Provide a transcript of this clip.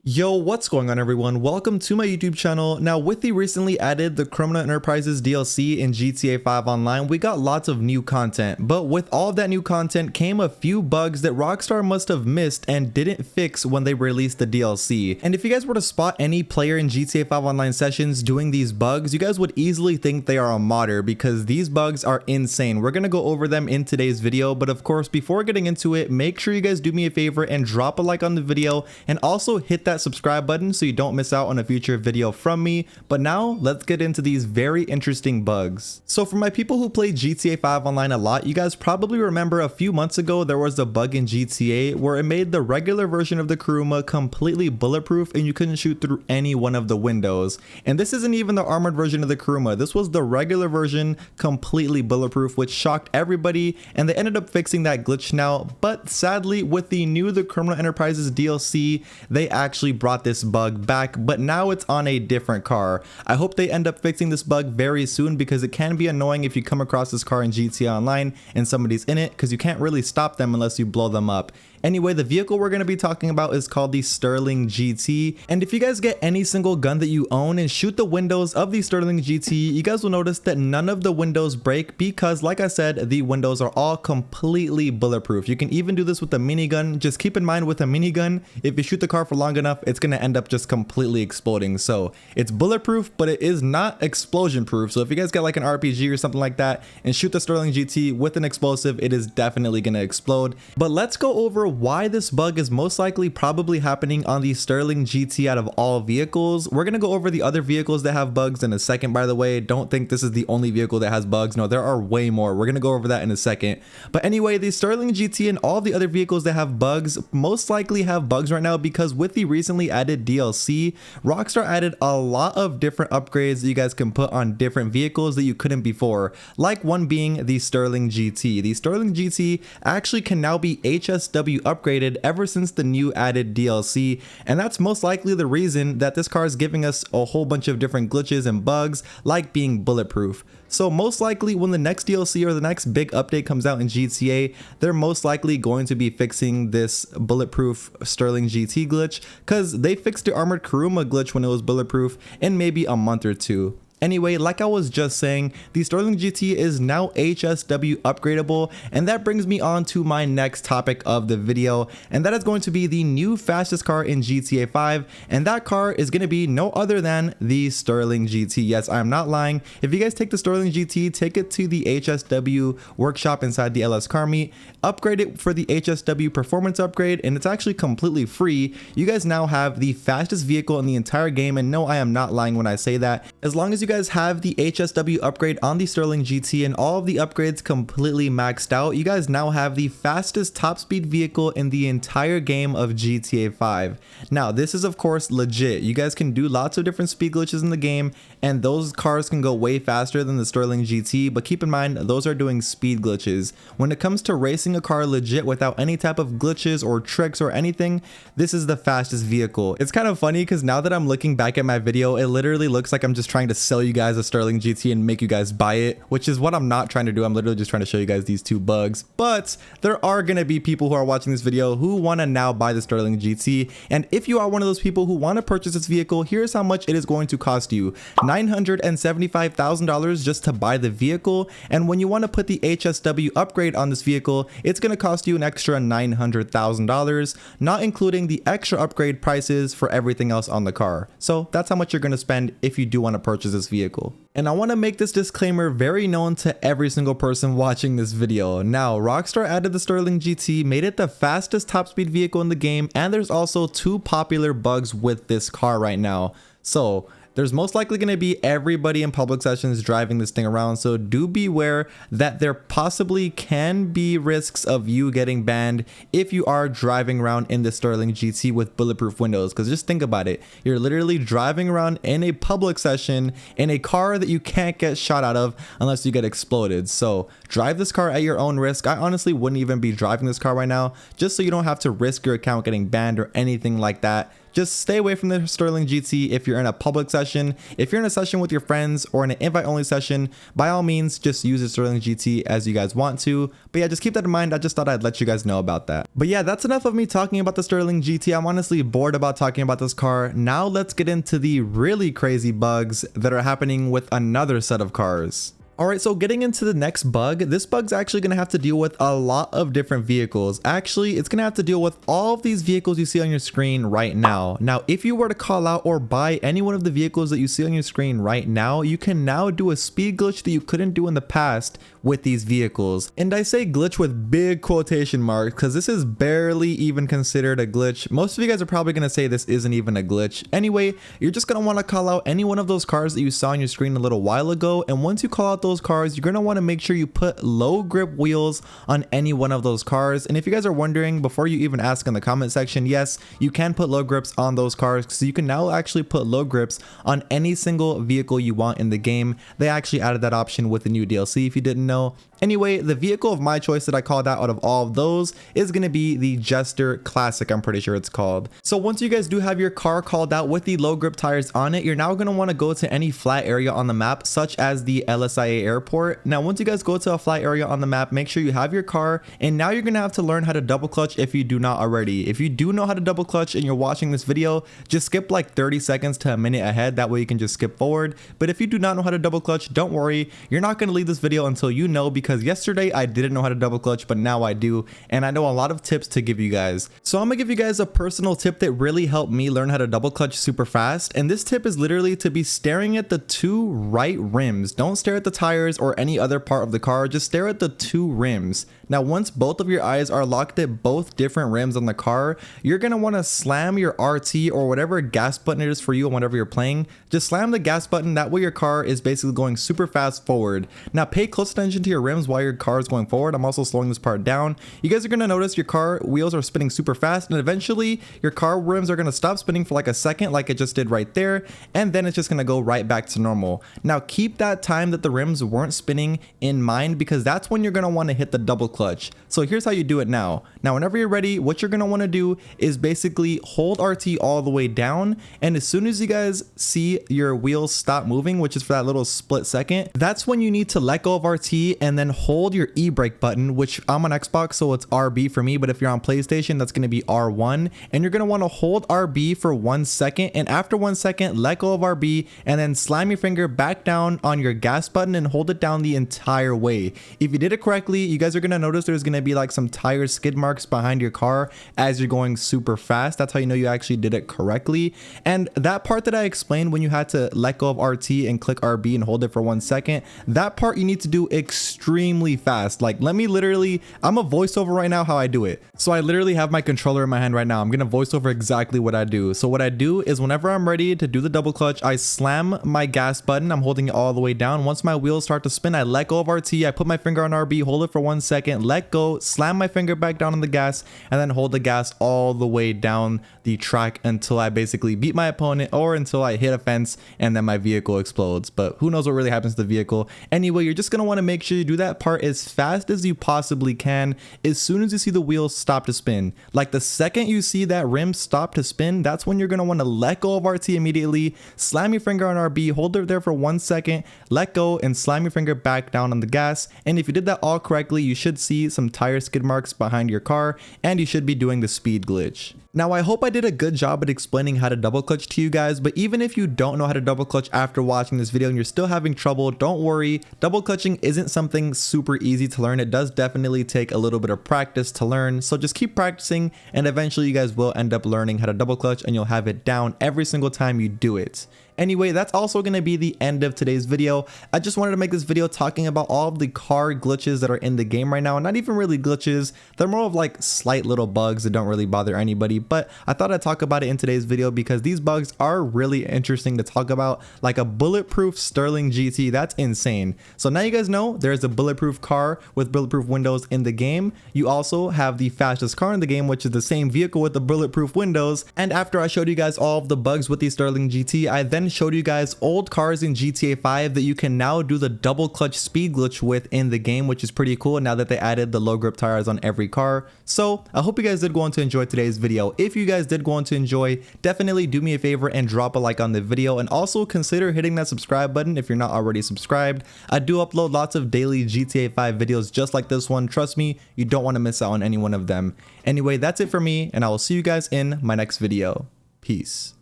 Yo, what's going on everyone? Welcome to my YouTube channel. Now with the recently added the Criminal Enterprises DLC in GTA 5 Online, we got lots of new content, but with all of that new content came a few bugs that Rockstar must have missed and didn't fix when they released the DLC. And if you guys were to spot any player in GTA 5 Online sessions doing these bugs, you guys would easily think they are a modder because these bugs are insane. We're gonna go over them in today's video, but of course before getting into it, make sure you guys do me a favor and drop a like on the video and also hit that subscribe button so you don't miss out on a future video from me. But now let's get into these very interesting bugs. So for my people who play GTA 5 Online a lot, you guys probably remember a few months ago there was a bug in GTA where it made the regular version of the Kuruma completely bulletproof and you couldn't shoot through any one of the windows. And this isn't even the armored version of the Kuruma, this was the regular version completely bulletproof, which shocked everybody, and they ended up fixing that glitch now. But sadly, with the Criminal Enterprises DLC, they actually brought this bug back, but now it's on a different car. I hope they end up fixing this bug very soon because it can be annoying if you come across this car in GTA Online and somebody's in it, because you can't really stop them unless you blow them up. Anyway, the vehicle we're going to be talking about is called the Sterling GT, and if you guys get any single gun that you own and shoot the windows of the Sterling GT, you guys will notice that none of the windows break because, like I said, the windows are all completely bulletproof. You can even do this with a minigun. Just keep in mind with a minigun, if you shoot the car for long enough, it's going to end up just completely exploding. So it's bulletproof, but it is not explosion proof. So if you guys get like an RPG or something like that and shoot the Sterling GT with an explosive, it is definitely going to explode. But let's go over why this bug is most likely probably happening on the Sterling GT out of all vehicles. We're going to go over the other vehicles that have bugs in a second, by the way. Don't think this is the only vehicle that has bugs. No, there are way more. We're going to go over that in a second. But anyway, the Sterling GT and all the other vehicles that have bugs most likely have bugs right now because with the recently added DLC, Rockstar added a lot of different upgrades that you guys can put on different vehicles that you couldn't before. Like one being the Sterling GT. The Sterling GT actually can now be HSW upgraded ever since the new added DLC, and that's most likely the reason that this car is giving us a whole bunch of different glitches and bugs like being bulletproof. So most likely when the next DLC or the next big update comes out in GTA, they're most likely going to be fixing this bulletproof Sterling GT glitch because they fixed the armored Kuruma glitch when it was bulletproof in maybe a month or two. Anyway, like I was just saying, the Sterling GT is now HSW upgradable, and that brings me on to my next topic of the video, and that is going to be the new fastest car in GTA 5, and that car is going to be no other than the Sterling GT. Yes, I'm not lying. If you guys take the Sterling GT, take it to the HSW workshop inside the LS car meet, upgrade it for the HSW performance upgrade, and it's actually completely free. You guys now have the fastest vehicle in the entire game, and no, I am not lying when I say that. As long as you guys have the HSW upgrade on the Sterling GT and all of the upgrades completely maxed out, you guys now have the fastest top speed vehicle in the entire game of GTA 5. Now this is of course legit. You guys can do lots of different speed glitches in the game and those cars can go way faster than the Sterling GT, but keep in mind those are doing speed glitches. When it comes to racing a car legit without any type of glitches or tricks or anything, this is the fastest vehicle. It's kind of funny because now that I'm looking back at my video, it literally looks like I'm just trying to sell you guys a Sterling GT and make you guys buy it, which is what I'm not trying to do. I'm literally just trying to show you guys these two bugs. But there are going to be people who are watching this video who want to now buy the Sterling GT, and if you are one of those people who want to purchase this vehicle, here's how much it is going to cost you: $975,000 just to buy the vehicle, and when you want to put the HSW upgrade on this vehicle, it's going to cost you an extra $900,000, not including the extra upgrade prices for everything else on the car. So that's how much you're going to spend if you do want to purchase this vehicle. And I want to make this disclaimer very known to every single person watching this video. Now, Rockstar added the Sterling GT, made it the fastest top speed vehicle in the game, and there's also two popular bugs with this car right now. So there's most likely going to be everybody in public sessions driving this thing around, so do beware that there possibly can be risks of you getting banned if you are driving around in the Sterling GT with bulletproof windows. Because just think about it, you're literally driving around in a public session in a car that you can't get shot out of unless you get exploded. So drive this car at your own risk. I honestly wouldn't even be driving this car right now, just so you don't have to risk your account getting banned or anything like that. just stay away from the Sterling GT if you're in a public session. If you're in a session with your friends or in an invite only session, by all means just use the Sterling GT as you guys want to. But yeah, just keep that in mind. I just thought I'd let you guys know about that. But yeah, that's enough of me talking about the Sterling GT. I'm honestly bored about talking about this car. Now let's get into the really crazy bugs that are happening with another set of cars. Alright, so getting into the next bug, this bug's actually going to have to deal with a lot of different vehicles. Actually, it's going to have to deal with all of these vehicles you see on your screen right now. Now, if you were to call out or buy any one of the vehicles that you see on your screen right now, you can now do a speed glitch that you couldn't do in the past with these vehicles. And I say glitch with big quotation marks because this is barely even considered a glitch. Most of you guys are probably going to say this isn't even a glitch. Anyway, you're just going to want to call out any one of those cars that you saw on your screen a little while ago. And once you call out those cars, you're going to want to make sure you put low grip wheels on any one of those cars. And if you guys are wondering, before you even ask in the comment section, yes, you can put low grips on those cars. So you can now actually put low grips on any single vehicle you want in the game. They actually added that option with the new DLC if you didn't know. Anyway, the vehicle of my choice that I called out of all of those is going to be the Jester Classic, I'm pretty sure it's called. So once you guys do have your car called out with the low grip tires on it, you're now going to want to go to any flat area on the map, such as the LSIA airport. Now, once you guys go to a flat area on the map, make sure you have your car, and now you're going to have to learn how to double clutch if you do not already. If you do know how to double clutch and you're watching this video, just skip like 30 seconds to a minute ahead. That way you can just skip forward. But if you do not know how to double clutch, don't worry. You're not going to leave this video until you know, because yesterday I didn't know how to double clutch, but now I do, and I know a lot of tips to give you guys. So I'm gonna give you guys a personal tip that really helped me learn how to double clutch super fast, and this tip is literally to be staring at the two right rims. Don't stare at the tires or any other part of the car, just stare at the two rims. Now, once both of your eyes are locked at both different rims on the car, you're gonna wanna slam your RT or whatever gas button it is for you whenever you're playing. Just slam the gas button, that way your car is basically going super fast forward. Now pay close attention to your rims while your car is going forward. I'm also slowing this part down. You guys are gonna notice your car wheels are spinning super fast, and eventually your car rims are gonna stop spinning for like a second, like it just did right there, and then it's just gonna go right back to normal. Now keep that time that the rims weren't spinning in mind, because that's when you're gonna wanna hit the double clutch. So here's how you do it now. Now whenever you're ready, what you're gonna wanna do is basically hold RT all the way down, and as soon as you guys see your wheels stop moving, which is for that little split second, that's when you need to let go of RT and then hold your e-brake button, which I'm on Xbox, so it's RB for me, but if you're on PlayStation, that's gonna be R1, and you're gonna wanna hold RB for 1 second, and after 1 second, let go of RB, and then slam your finger back down on your gas button and hold it down the entire way. If you did it correctly, you guys are gonna notice there's gonna be like some tire skid marks behind your car as you're going super fast. That's how you know you actually did it correctly. And that part that I explained when you had to let go of RT and click RB and hold it for 1 second, that part you need to do extremely fast. Like, let me literally, I'm a voiceover right now how I do it. So I literally have my controller in my hand right now. I'm gonna voice over exactly what I do. So what I do is whenever I'm ready to do the double clutch, I slam my gas button. I'm holding it all the way down. Once my wheels start to spin, I let go of RT. I put my finger on RB, hold it for 1 second, let go, slam my finger back down on the gas, and then hold the gas all the way down the track until I basically beat my opponent or until I hit a fence and then my vehicle explodes. But who knows what really happens to the vehicle. Anyway, you're just gonna wanna make sure you do that part as fast as you possibly can as soon as you see the wheels stop to spin. Like the second you see that rim stop to spin, that's when you're gonna wanna let go of RT immediately, slam your finger on RB, hold it there for 1 second, let go, and slam your finger back down on the gas. And if you did that all correctly, you should see some tire skid marks behind your car, and you should be doing the speed glitch. Now, I hope I did a good job at explaining how to double clutch to you guys, but even if you don't know how to double clutch after watching this video and you're still having trouble, don't worry. Double clutching isn't something super easy to learn. It does definitely take a little bit of practice to learn, so just keep practicing and eventually you guys will end up learning how to double clutch and you'll have it down every single time you do it. Anyway, that's also going to be the end of today's video. I just wanted to make this video talking about all of the car glitches that are in the game right now. Not even really glitches. They're more of like slight little bugs that don't really bother anybody. But I thought I'd talk about it in today's video because these bugs are really interesting to talk about. Like a Bulletproof Sterling GT. That's insane. So now you guys know there's a bulletproof car with bulletproof windows in the game. You also have the fastest car in the game, which is the same vehicle with the bulletproof windows. And after I showed you guys all of the bugs with the Sterling GT, I then again showed you guys old cars in GTA 5 that you can now do the double clutch speed glitch with in the game, which is pretty cool now that they added the low grip tires on every car. So I hope you guys did go on to enjoy today's video. If you guys did go on to enjoy, definitely do me a favor and drop a like on the video, and also consider hitting that subscribe button if you're not already subscribed. I do upload lots of daily GTA 5 videos just like this one. Trust me, you don't want to miss out on any one of them. Anyway, that's it for me, and I will see you guys in my next video. Peace.